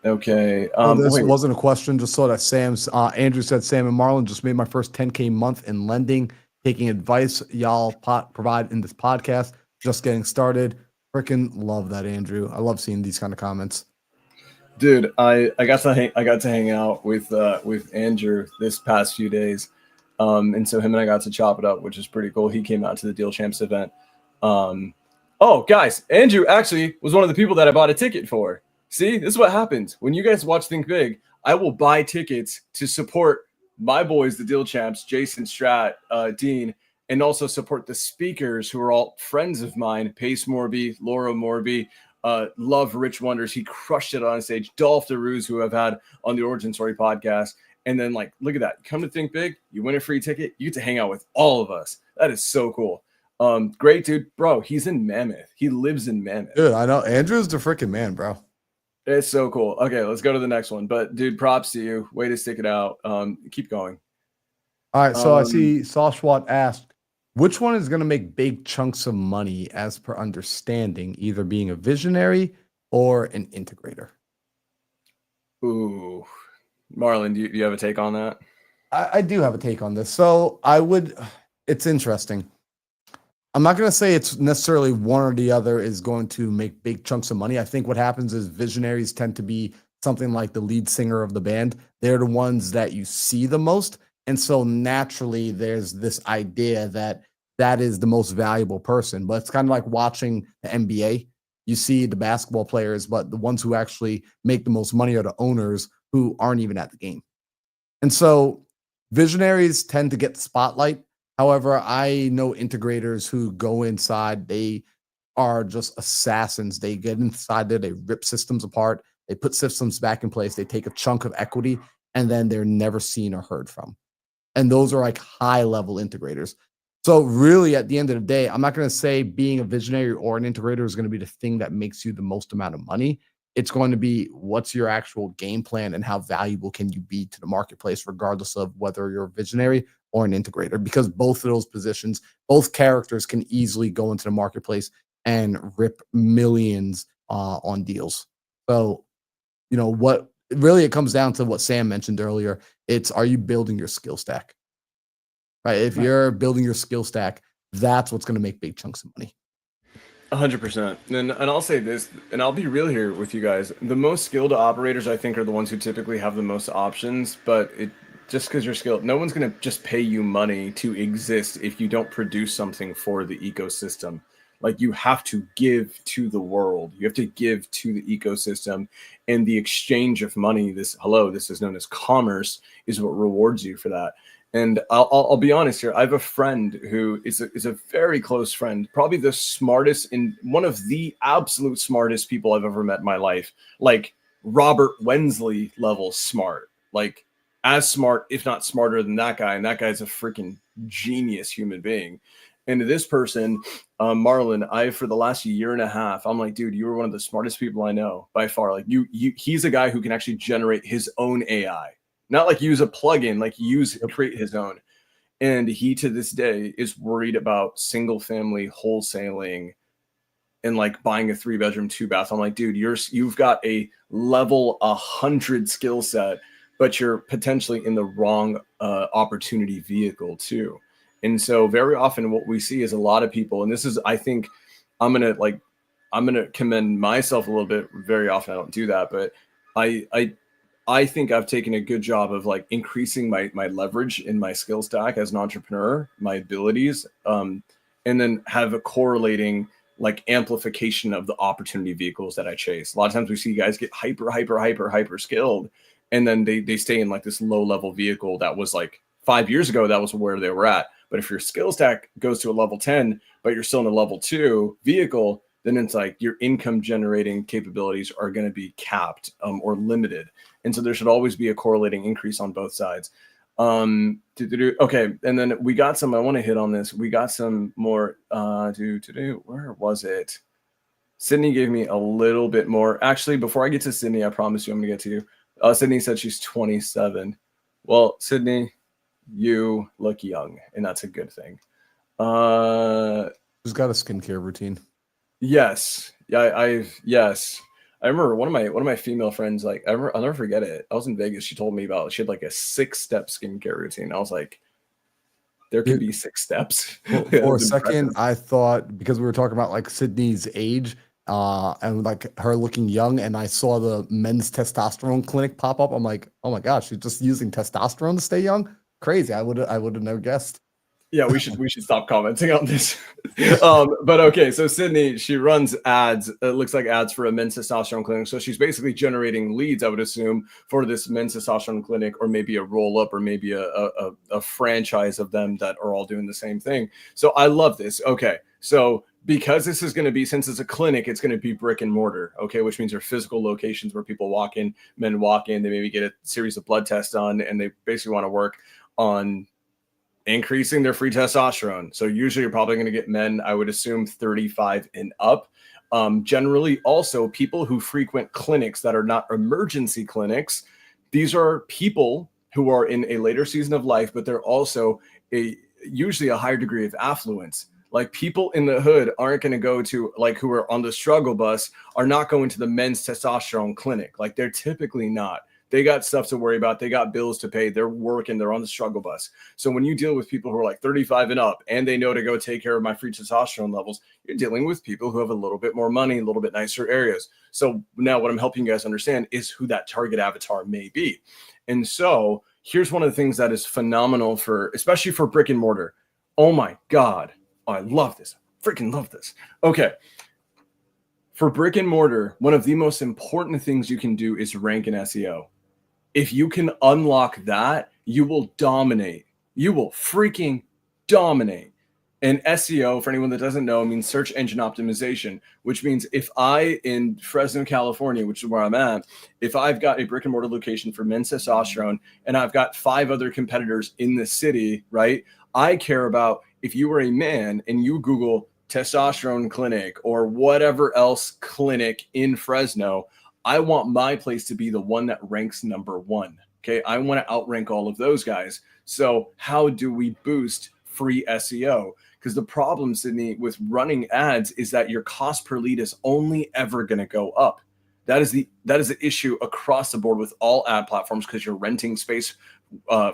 Okay. This wasn't a question. Just saw that Sam's Andrew said Sam and Marlon just made my first 10K month in lending, taking advice y'all provide in this podcast. Just getting started. Freaking love that, Andrew. I love seeing these kind of comments. Dude, I got to hang out with Andrew this past few days, and so him and I got to chop it up, which is pretty cool. He came out to the Deal Champs event. Oh, guys, Andrew actually was one of the people that I bought a ticket for. See, this is what happens when you guys watch Think Big. I will buy tickets to support my boys, the Deal Champs, Jason Strat, Dean, and also support the speakers who are all friends of mine, Pace Morby, Laura Morby, love Rich Wonders. He crushed it on stage. Dolph DeRuse, who I've had on the Origin Story podcast. And then, like, look at that. Come to Think Big. You win a free ticket. You get to hang out with all of us. That is so cool. Great dude. Bro, he's in Mammoth. He lives in Mammoth. Dude, I know. Andrew's the freaking man, bro. It's so cool. Okay, let's go to the next one. But, dude, props to you. Way to stick it out. Keep going. All right, so I see Sashwat asked, which one is going to make big chunks of money as per understanding, either being a visionary or an integrator? Ooh. Marlon, do you have a take on that? I do have a take on this. So it's interesting. I'm not going to say it's necessarily one or the other is going to make big chunks of money. I think what happens is visionaries tend to be something like the lead singer of the band. They're the ones that you see the most. And so naturally, there's this idea that is the most valuable person. But it's kind of like watching the NBA. You see the basketball players, but the ones who actually make the most money are the owners who aren't even at the game. And so visionaries tend to get the spotlight. However, I know integrators who go inside. They are just assassins. They get inside there. They rip systems apart. They put systems back in place. They take a chunk of equity, and then they're never seen or heard from. And those are like high-level integrators. So really, at the end of the day, I'm not going to say being a visionary or an integrator is going to be the thing that makes you the most amount of money. It's going to be what's your actual game plan and how valuable can you be to the marketplace, regardless of whether you're a visionary or an integrator, because both of those positions, both characters can easily go into the marketplace and rip millions on deals. So, what really it comes down to what Sam mentioned earlier. It's, are you building your skill stack? right? If you're building your skill stack, that's what's going to make big chunks of money. 100%. And I'll say this, and I'll be real here with you guys. The most skilled operators, I think, are the ones who typically have the most options. But it just because you're skilled, no one's going to just pay you money to exist if you don't produce something for the ecosystem. Like you have to give to the world. You have to give to the ecosystem, and the exchange of money. This is known as commerce, is what rewards you for that. And I'll be honest here. I have a friend who is a very close friend, probably the smartest and one of the absolute smartest people I've ever met in my life. Like Robert Wensley level smart, like as smart, if not smarter than that guy. And that guy's a freaking genius human being. And this person, Marlon, for the last year and a half, I'm like, dude, you were one of the smartest people I know by far. Like he's a guy who can actually generate his own AI. Not like use a plugin, like create his own. And he to this day is worried about single family wholesaling and like buying a 3-bedroom, 2-bath. I'm like, dude, you've got a level 100 skill set, but you're potentially in the wrong opportunity vehicle too. And so very often what we see is a lot of people, and this is, I think I'm gonna commend myself a little bit. Very often I don't do that, but I think I've taken a good job of like increasing my leverage in my skill stack as an entrepreneur, my abilities, and then have a correlating like amplification of the opportunity vehicles that I chase. A lot of times we see guys get hyper skilled, and then they stay in like this low level vehicle that was like 5 years ago, that was where they were at. But if your skill stack goes to a level 10, but you're still in a level 2 vehicle, then it's like your income generating capabilities are going to be capped or limited. And so there should always be a correlating increase on both sides. Okay. And then we got some, I want to hit on this. We got some more, where was it? Sydney gave me a little bit more. Actually, before I get to Sydney, I promise you I'm going to get to you. Sydney said she's 27. Well, Sydney, you look young, and that's a good thing. Who's got a skincare routine? Yes. Yeah, yes. I remember one of my female friends, like I'll never forget it. I was in Vegas. She told me about she had like a 6-step skincare routine. I was like, there could be 6 steps. For a second, I thought, because we were talking about like Sydney's age and like her looking young, and I saw the men's testosterone clinic pop up. I'm like, oh my gosh, she's just using testosterone to stay young. Crazy. I would have never guessed. Yeah, we should stop commenting on this. But okay, so Sydney, she runs ads. It looks like ads for a men's testosterone clinic. So she's basically generating leads, I would assume, for this men's testosterone clinic, or maybe a roll up, or maybe a franchise of them that are all doing the same thing. So I love this. Okay, so because this is going to be, since it's a clinic, it's going to be brick and mortar. Okay, which means they're physical locations where people walk in, men walk in, they maybe get a series of blood tests done, and they basically want to work on increasing their free testosterone. So usually you're probably going to get men, I would assume 35 and up. Generally also people who frequent clinics that are not emergency clinics. These are people who are in a later season of life, but they're also usually a higher degree of affluence. Like people in the hood aren't going to go to, like, who are on the struggle bus are not going to the men's testosterone clinic. Like they're typically not. They got stuff to worry about. They got bills to pay. They're working. They're on the struggle bus. So when you deal with people who are like 35 and up, and they know to go take care of my free testosterone levels, you're dealing with people who have a little bit more money, a little bit nicer areas. So now what I'm helping you guys understand is who that target avatar may be. And so here's one of the things that is phenomenal for, especially for brick and mortar. Oh my God. Oh, I love this. Freaking love this. Okay. For brick and mortar, one of the most important things you can do is rank in SEO. If you can unlock that, you will dominate. You will freaking dominate. And SEO, for anyone that doesn't know, means search engine optimization, which means if I, in Fresno, California, which is where I'm at, if I've got a brick and mortar location for men's testosterone and I've got 5 other competitors in the city, right? I care about, if you were a man and you Google testosterone clinic or whatever else clinic in Fresno, I want my place to be the one that ranks number 1. Okay. I want to outrank all of those guys. So how do we boost free SEO? Because the problem, Sydney, with running ads is that your cost per lead is only ever going to go up. That is the issue across the board with all ad platforms, because you're renting space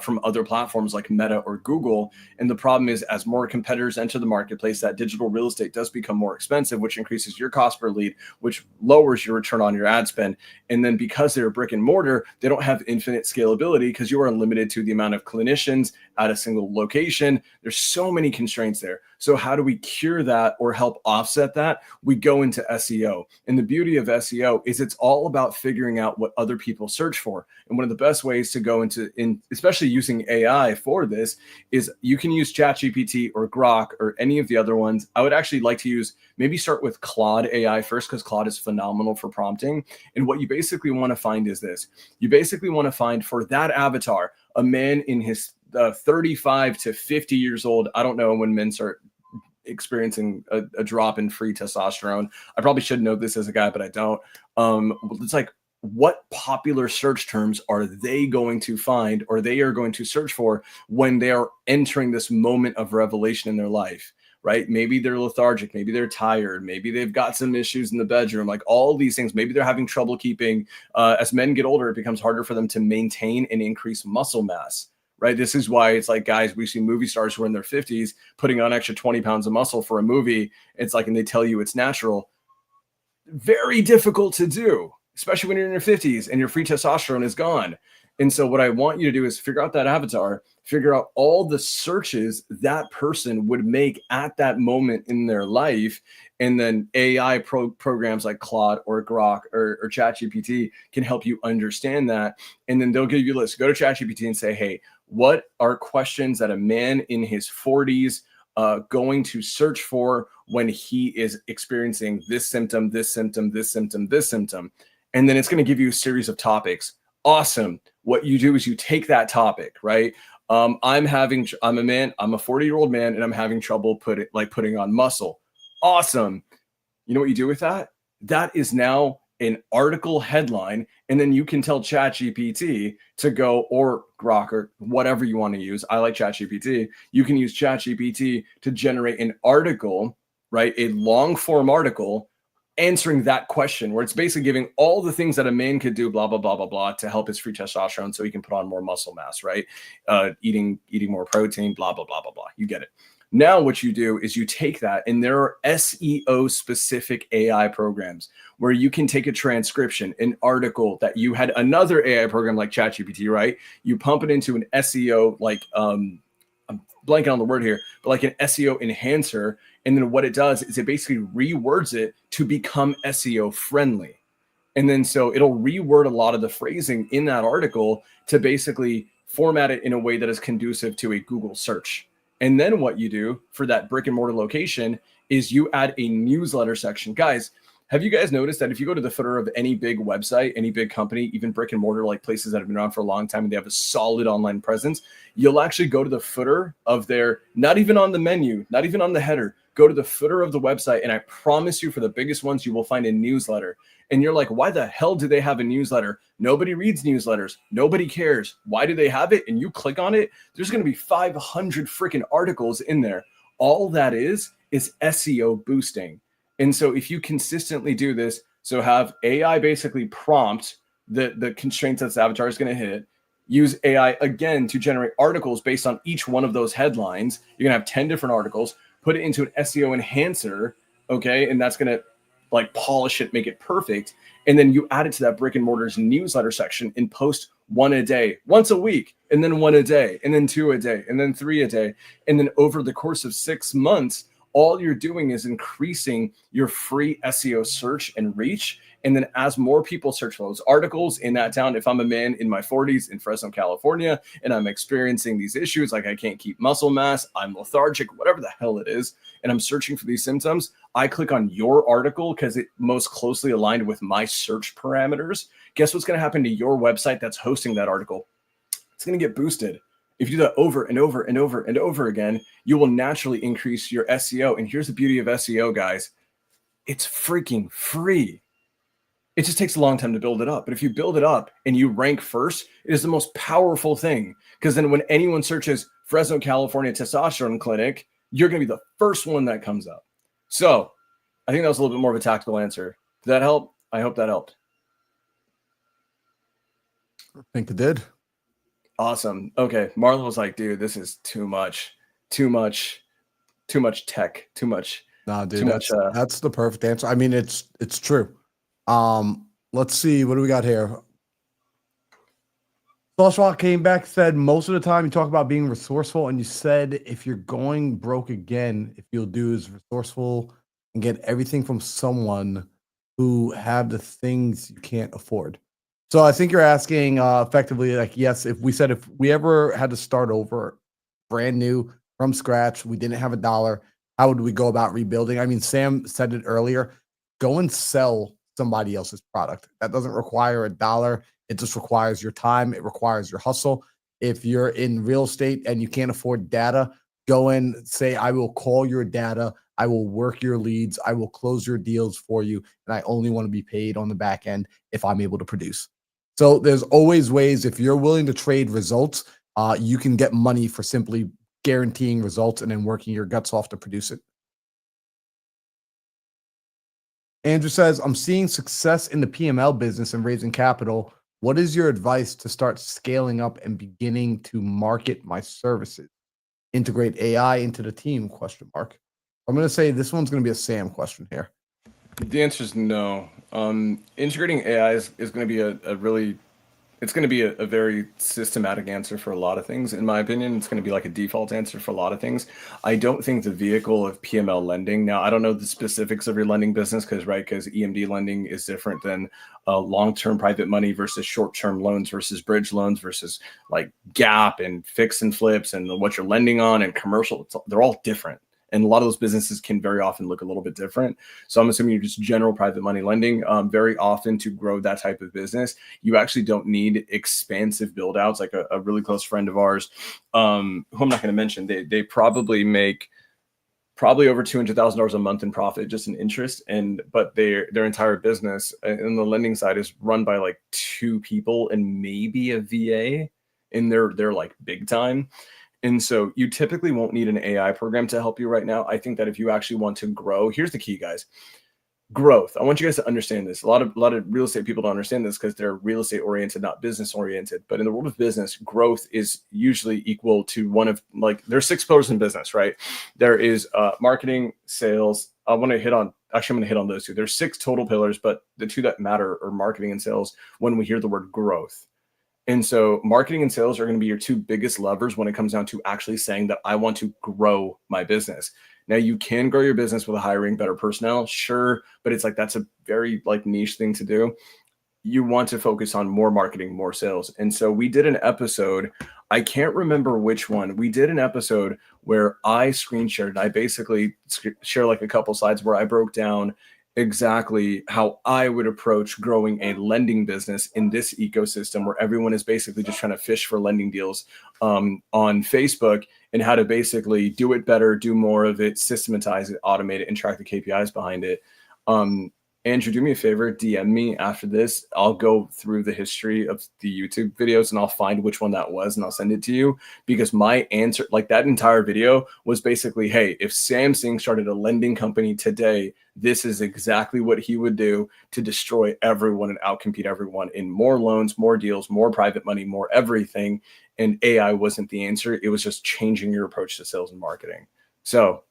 from other platforms like Meta or Google. And the problem is, as more competitors enter the marketplace, that digital real estate does become more expensive, which increases your cost per lead, which lowers your return on your ad spend. And then because they're brick and mortar, they don't have infinite scalability because you are limited to the amount of clinicians at a single location. There's so many constraints there. So how do we cure that or help offset that? We go into SEO. And the beauty of SEO is it's all about figuring out what other people search for. And one of the best ways to go into, especially using AI for this, is you can use ChatGPT or Grok or any of the other ones. I would actually like to maybe start with Claude AI first, because Claude is phenomenal for prompting. And what you basically want to find is this. You basically want to find for that avatar, a man in his 35 to 50 years old. I don't know when men start experiencing a drop in free testosterone. I probably should know this as a guy, but I don't. It's like, what popular search terms are they going to find, or they are going to search for when they are entering this moment of revelation in their life, right? Maybe they're lethargic, maybe they're tired, maybe they've got some issues in the bedroom, like all these things. Maybe they're having trouble keeping, as men get older, it becomes harder for them to maintain and increase muscle mass. Right. This is why it's like, guys, we see movie stars who are in their 50s putting on extra 20 pounds of muscle for a movie. It's like, and they tell you it's natural. Very difficult to do, especially when you're in your 50s and your free testosterone is gone. And so what I want you to do is figure out that avatar, figure out all the searches that person would make at that moment in their life. And then AI programs like Claude or Grok or ChatGPT can help you understand that. And then they'll give you a list. Go to ChatGPT and say, hey, what are questions that a man in his 40s going to search for when he is experiencing this symptom, this symptom, this symptom, this symptom? And then it's going to give you a series of topics. Awesome. What you do is you take that topic, right? I'm a man, I'm a 40-year-old man, and I'm having trouble putting on muscle. Awesome. You know what you do with that? That is now an article headline, and then you can tell ChatGPT to go, or Grok or whatever you want to use. I like ChatGPT. You can use ChatGPT to generate an article, right? A long form article answering that question, where it's basically giving all the things that a man could do, blah, blah, blah, blah, blah, to help his free testosterone so he can put on more muscle mass, right? Eating more protein, blah, blah, blah, blah, blah. You get it. Now what you do is you take that, and there are SEO specific AI programs where you can take a transcription, an article that you had another AI program like ChatGPT, right? You pump it into an SEO, like, I'm blanking on the word here, but like an SEO enhancer. And then what it does is it basically rewords it to become SEO friendly. And then so it'll reword a lot of the phrasing in that article to basically format it in a way that is conducive to a Google search. And then what you do for that brick and mortar location is you add a newsletter section. Guys, have you guys noticed that if you go to the footer of any big website, any big company, even brick and mortar, like places that have been around for a long time and they have a solid online presence, you'll actually go to the footer of their, not even on the menu, not even on the header, go to the footer of the website. And I promise you, for the biggest ones, you will find a newsletter. And you're like, why the hell do they have a newsletter? Nobody reads newsletters. Nobody cares. Why do they have it? And you click on it, there's going to be 500 freaking articles in there. All that is SEO boosting. And so if you consistently do this, so have AI basically prompt the constraints that the avatar is going to hit, use AI again to generate articles based on each one of those headlines. You're going to have 10 different articles, put it into an SEO enhancer, okay? And that's going to like polish it, make it perfect. And then you add it to that brick and mortar's newsletter section and post one a day, once a week, and then one a day, and then two a day, and then three a day. And then over the course of 6 months, all you're doing is increasing your free SEO search and reach. And then as more people search for those articles in that town, if I'm a man in my 40s in Fresno, California, and I'm experiencing these issues, like I can't keep muscle mass, I'm lethargic, whatever the hell it is, and I'm searching for these symptoms, I click on your article because it most closely aligned with my search parameters. Guess what's going to happen to your website that's hosting that article? It's going to get boosted. If you do that over and over and over and over again, you will naturally increase your SEO. And here's the beauty of SEO, guys. It's freaking free. It just takes a long time to build it up. But if you build it up and you rank first, it is the most powerful thing. Because then when anyone searches Fresno, California testosterone clinic, you're going to be the first one that comes up. So I think that was a little bit more of a tactical answer. Did that help? I hope that helped. I think it did. Awesome. Okay. Marlon was like, dude, this is too much, too much, too much tech, No, too dude, much. that's the perfect answer. I mean, it's true. Let's see, what do we got here? Salshwalk came back, said most of the time you talk about being resourceful, and you said if you're going broke again, if you'll do is resourceful and get everything from someone who have the things you can't afford. So I think you're asking effectively, like, yes, if we said if we ever had to start over brand new from scratch, we didn't have a dollar, how would we go about rebuilding? I mean, Sam said it earlier, go and sell somebody else's product. That doesn't require a dollar. It just requires your time. It requires your hustle. If you're in real estate and you can't afford data, go and say, I will call your data. I will work your leads. I will close your deals for you. And I only want to be paid on the back end if I'm able to produce. So there's always ways, if you're willing to trade results, you can get money for simply guaranteeing results and then working your guts off to produce it. Andrew says, I'm seeing success in the PML business and raising capital. What is your advice to start scaling up and beginning to market my services? Integrate AI into the team? Question mark. I'm going to say this one's going to be a Sam question here. The answer is no. Integrating AI is going to be a really, it's going to be a very systematic answer for a lot of things. In my opinion, it's going to be like a default answer for a lot of things. I don't think the vehicle of PML lending. Now, I don't know the specifics of your lending business because EMD lending is different than long-term private money versus short-term loans versus bridge loans versus like gap and fix and flips and what you're lending on and commercial. They're all different. And a lot of those businesses can very often look a little bit different. So I'm assuming you're just general private money lending. Very often to grow that type of business, you actually don't need expansive build outs. Like a really close friend of ours, who I'm not going to mention, they probably make over $200,000 a month in profit just in interest, but their entire business in the lending side is run by like 2 people and maybe a VA, and they're like big time. And so you typically won't need an AI program to help you right now. I think that if you actually want to grow, here's the key, guys. Growth. I want you guys to understand this. A lot of real estate people don't understand this because they're real estate oriented, not business oriented. But in the world of business, growth is usually equal to one of like there's 6 pillars in business, right? There is marketing, sales. I'm going to hit on those 2. There's 6 total pillars, but the 2 that matter are marketing and sales when we hear the word growth. And so marketing and sales are going to be your 2 biggest levers when it comes down to actually saying that I want to grow my business. Now you can grow your business with hiring better personnel, sure, but it's like that's a very like niche thing to do. You want to focus on more marketing, more sales. And so we did an episode, I can't remember which one. We did an episode where I screen shared and I basically share like a couple slides where I broke down exactly how I would approach growing a lending business in this ecosystem where everyone is basically just trying to fish for lending deals on Facebook, and how to basically do it better, do more of it, systematize it, automate it, and track the KPIs behind it. Andrew, do me a favor, DM me after this. I'll go through the history of the YouTube videos and I'll find which one that was and I'll send it to you, because my answer, like that entire video was basically, hey, if Sam Singh started a lending company today, this is exactly what he would do to destroy everyone and outcompete everyone in more loans, more deals, more private money, more everything. And AI wasn't the answer. It was just changing your approach to sales and marketing. So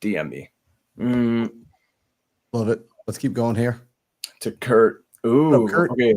DM me. Love it. Let's keep going here. To Kurt. Ooh, Kurt? okay.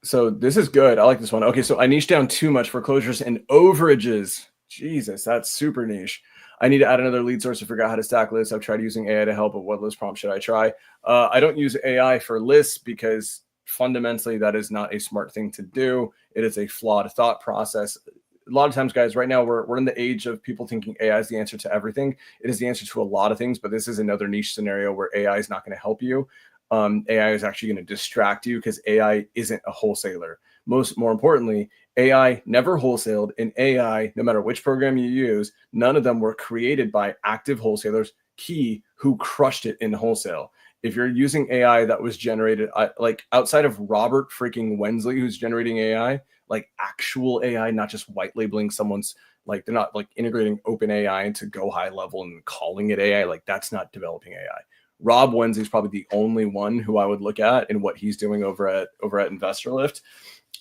So this is good. I like this one. Okay, so I niche down too much for closures and overages. Jesus, that's super niche. I need to add another lead source. I forgot how to stack lists. I've tried using AI to help, but what list prompt should I try? I don't use AI for lists because fundamentally that is not a smart thing to do. It is a flawed thought process. A lot of times, guys, right now we're in the age of people thinking AI is the answer to everything. It is the answer to a lot of things, but this is another niche scenario where AI is not going to help you. AI is actually going to distract you because AI isn't a wholesaler. More importantly, AI never wholesaled, and AI, no matter which program you use, none of them were created by active wholesalers, who crushed it in wholesale. If you're using AI that was generated, like outside of Robert freaking Wensley, who's generating AI, like actual AI, not just white labeling someone's, like they're not like integrating open AI into Go High Level and calling it AI, like that's not developing AI. Rob Wensley is probably the only one who I would look at and what he's doing over at InvestorLift.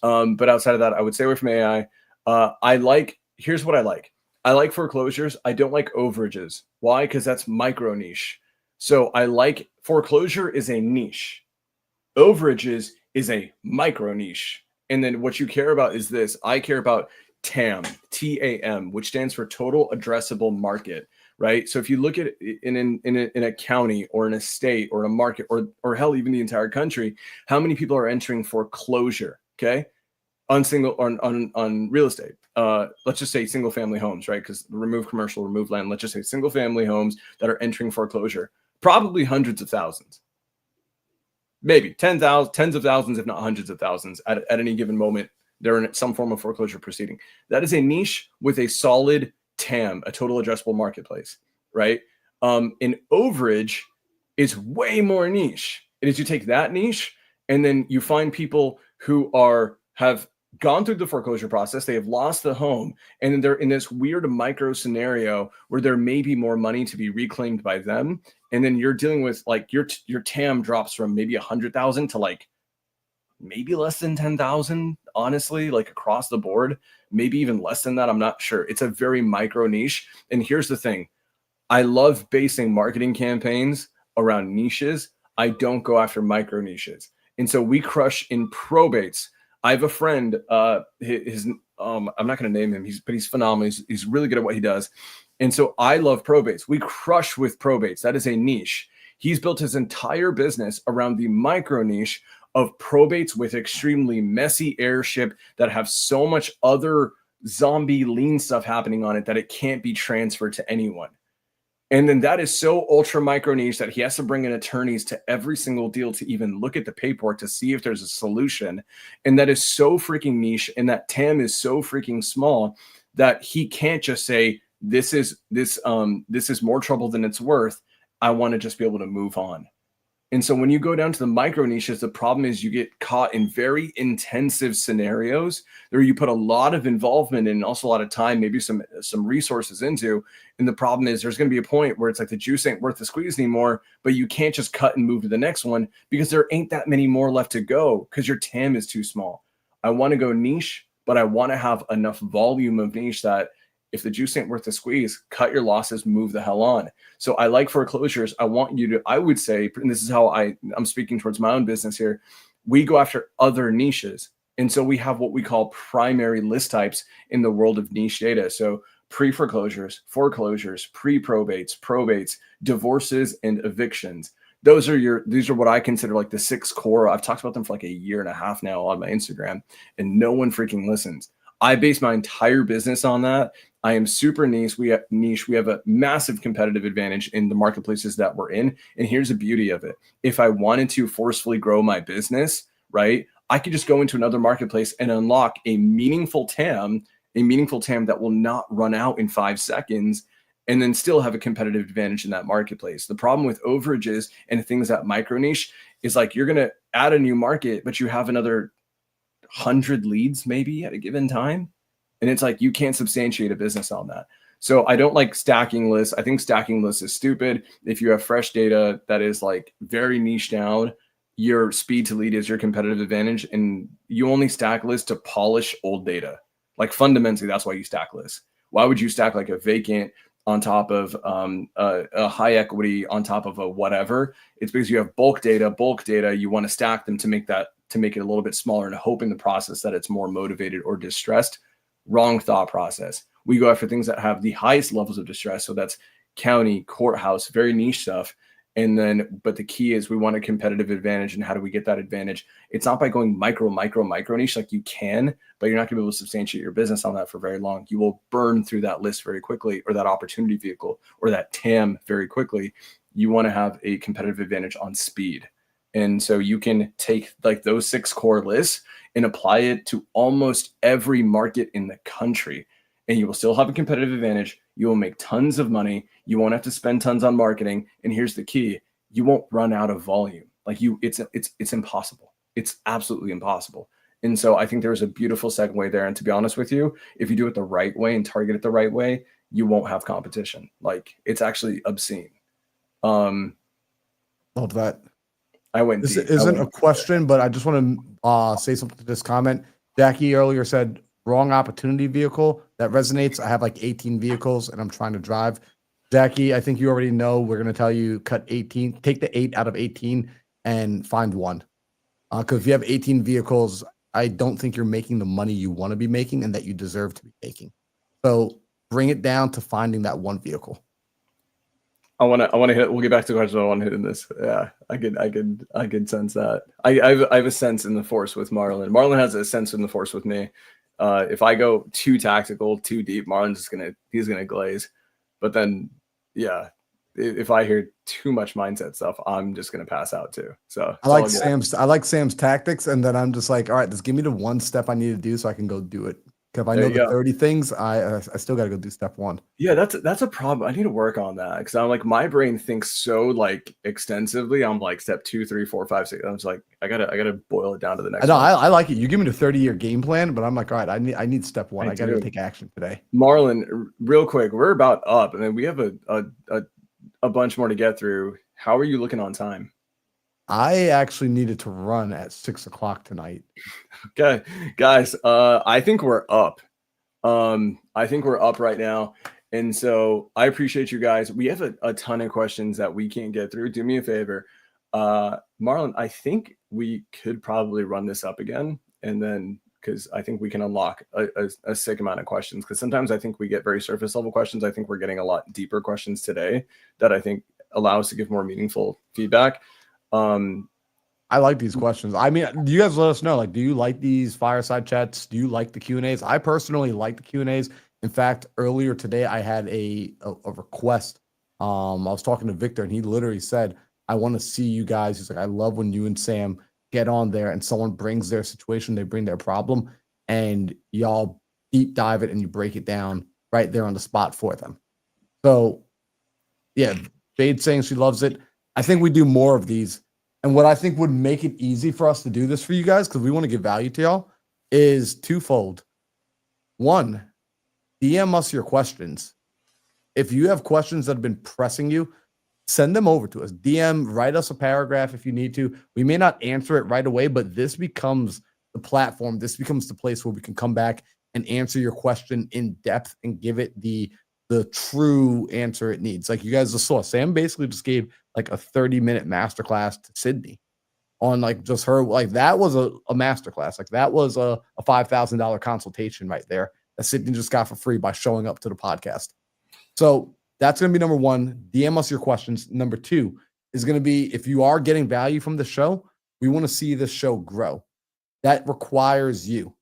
But outside of that, I would stay away from AI. Here's what I like. I like foreclosures. I don't like overages. Why? Because that's micro niche. So I like foreclosure is a niche. Overages is a micro niche. And then what you care about is this. I care about TAM, TAM, which stands for total addressable market, right? So if you look at it in a county or in a state or in a market or hell, even the entire country, how many people are entering foreclosure? Okay. On real estate. Let's just say single family homes, right? Because remove commercial, remove land. Let's just say single family homes that are entering foreclosure, probably hundreds of thousands, maybe 10,000, tens of thousands, if not hundreds of thousands at any given moment. They're in some form of foreclosure proceeding. That is a niche with a solid TAM, a total addressable marketplace, right? An overage is way more niche. It is you take that niche and then you find people who have gone through the foreclosure process, they have lost the home, and then they're in this weird micro scenario where there may be more money to be reclaimed by them. And then you're dealing with like your TAM drops from maybe 100,000 to like maybe less than 10,000, honestly, like across the board, maybe even less than that. I'm not sure. It's a very micro niche. And here's the thing. I love basing marketing campaigns around niches. I don't go after micro niches. And so we crush in probates. I have a friend, I'm not going to name him, but he's phenomenal. He's really good at what he does. And so I love probates. We crush with probates. That is a niche. He's built his entire business around the micro niche of probates with extremely messy airship that have so much other zombie lean stuff happening on it that it can't be transferred to anyone. And then that is so ultra micro niche that he has to bring in attorneys to every single deal to even look at the paperwork to see if there's a solution. And that is so freaking niche. And that TAM is so freaking small that he can't just say, this is more trouble than it's worth. I want to just be able to move on. And so when you go down to the micro niches, the problem is you get caught in very intensive scenarios where you put a lot of involvement and also a lot of time, maybe some resources into. And the problem is there's going to be a point where it's like the juice ain't worth the squeeze anymore, but you can't just cut and move to the next one because there ain't that many more left to go because your TAM is too small. I want to go niche, but I want to have enough volume of niche that if the juice ain't worth the squeeze, cut your losses, move the hell on. So I like foreclosures. I want you to, I would say, and this is how I'm speaking towards my own business here, we go after other niches. And so we have what we call primary list types in the world of niche data. So pre-foreclosures, foreclosures, pre-probates, probates, divorces, and evictions. These are what I consider like the 6 core. I've talked about them for like a year and a half now on my Instagram, and no one freaking listens. I base my entire business on that. I am super niche. We have a massive competitive advantage in the marketplaces that we're in. And here's the beauty of it. If I wanted to forcefully grow my business, right, I could just go into another marketplace and unlock a meaningful TAM that will not run out in 5 seconds and then still have a competitive advantage in that marketplace. The problem with overages and things that micro niche is like you're going to add a new market, but you have another 100 leads maybe at a given time. And it's like, you can't substantiate a business on that. So I don't like stacking lists. I think stacking lists is stupid. If you have fresh data that is like very niche down, your speed to lead is your competitive advantage. And you only stack lists to polish old data. Like fundamentally, that's why you stack lists. Why would you stack like a vacant on top of a high equity on top of a whatever? It's because you have bulk data. You want to stack them to make it a little bit smaller and hope in the process that it's more motivated or distressed. Wrong thought process. We go after things that have the highest levels of distress. So that's county, courthouse, very niche stuff. And then, but the key is we want a competitive advantage. And how do we get that advantage? It's not by going micro niche like you can, but you're not going to be able to substantiate your business on that for very long. You will burn through that list very quickly, or that opportunity vehicle, or that TAM very quickly. You want to have a competitive advantage on speed. And so you can take like those 6 core lists and apply it to almost every market in the country. And you will still have a competitive advantage. You will make tons of money. You won't have to spend tons on marketing. And here's the key. You won't run out of volume. Like it's impossible. It's absolutely impossible. And so I think there's a beautiful segue there. And to be honest with you, if you do it the right way and target it the right way, you won't have competition. Like it's actually obscene. Love that. I went This deep. isn't a question, but I just want to say something to this comment. Jackie earlier said wrong opportunity vehicle that resonates. I have like 18 vehicles and I'm trying to drive. Jackie, I think you already know we're going to tell you cut 18, take the 8 out of 18 and find one. Because if you have 18 vehicles, I don't think you're making the money you want to be making and that you deserve to be making. So bring it down to finding that one vehicle. I want to hit. We'll get back to the question. I want to hit in this. Yeah, I could sense that. I have a sense in the force with Marlon. Marlon has a sense in the force with me. If I go too tactical, too deep, Marlon's he's gonna glaze. But then, yeah, if I hear too much mindset stuff, I'm just gonna pass out too. So I like Sam's tactics, and then I'm just like, all right, just give me the one step I need to do so I can go do it. If I know the 30 things, I still got to go do step 1. Yeah, that's a problem. I need to work on that because I'm like my brain thinks so like extensively. I'm like step 2, 3, 4, 5, 6. I'm just like I gotta boil it down to the next. I like it. You give me the 30-year game plan, but I'm like, all right, I need step 1. I got to take action today. Marlon, real quick, we're about up, and then we have a bunch more to get through. How are you looking on time? I actually needed to run at 6 o'clock tonight. Okay, guys, I think we're up. I think we're up right now. And so I appreciate you guys. We have a ton of questions that we can't get through. Do me a favor. Marlon, I think we could probably run this up again. And then, because I think we can unlock a sick amount of questions. Because sometimes I think we get very surface level questions. I think we're getting a lot deeper questions today that I think allow us to give more meaningful feedback. I like these questions. I mean, you guys let us know. Like, do you like these fireside chats? Do you like the Q&As? I personally like the Q&As. In fact, earlier today, I had a request. I was talking to Victor, and he literally said, I want to see you guys. He's like, I love when you and Sam get on there and someone brings their situation, they bring their problem, and y'all deep dive it and you break it down right there on the spot for them. So, yeah, Jade's saying she loves it. I think we do more of these. And what I think would make it easy for us to do this for you guys, because we want to give value to y'all, is twofold. One, DM us your questions. If you have questions that have been pressing you, send them over to us. DM, write us a paragraph if you need to. We may not answer it right away, but this becomes the platform. This becomes the place where we can come back and answer your question in depth and give it the true answer it needs. Like you guys just saw, Sam basically just gave like a 30-minute masterclass to Sydney on like just her, like that was a masterclass. Like that was a $5,000 consultation right there that Sydney just got for free by showing up to the podcast. So that's going to be number 1. DM us your questions. Number 2 is going to be, if you are getting value from the show, we want to see this show grow. That requires you.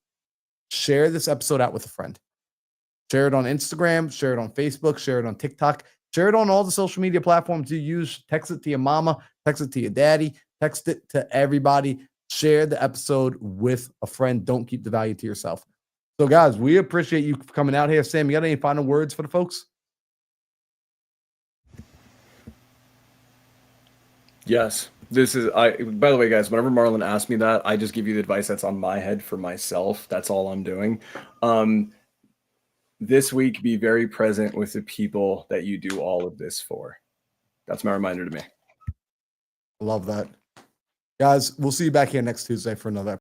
Share this episode out with a friend. Share it on Instagram, share it on Facebook, share it on TikTok, share it on all the social media platforms you use. Text it to your mama, text it to your daddy, text it to everybody. Share the episode with a friend. Don't keep the value to yourself. So, guys, we appreciate you coming out here. Sam, you got any final words for the folks? Yes. By the way, guys, whenever Marlon asks me that, I just give you the advice that's on my head for myself. That's all I'm doing. This week, be very present with the people that you do all of this for. That's my reminder to me. Love that. Guys, we'll see you back here next Tuesday for another episode.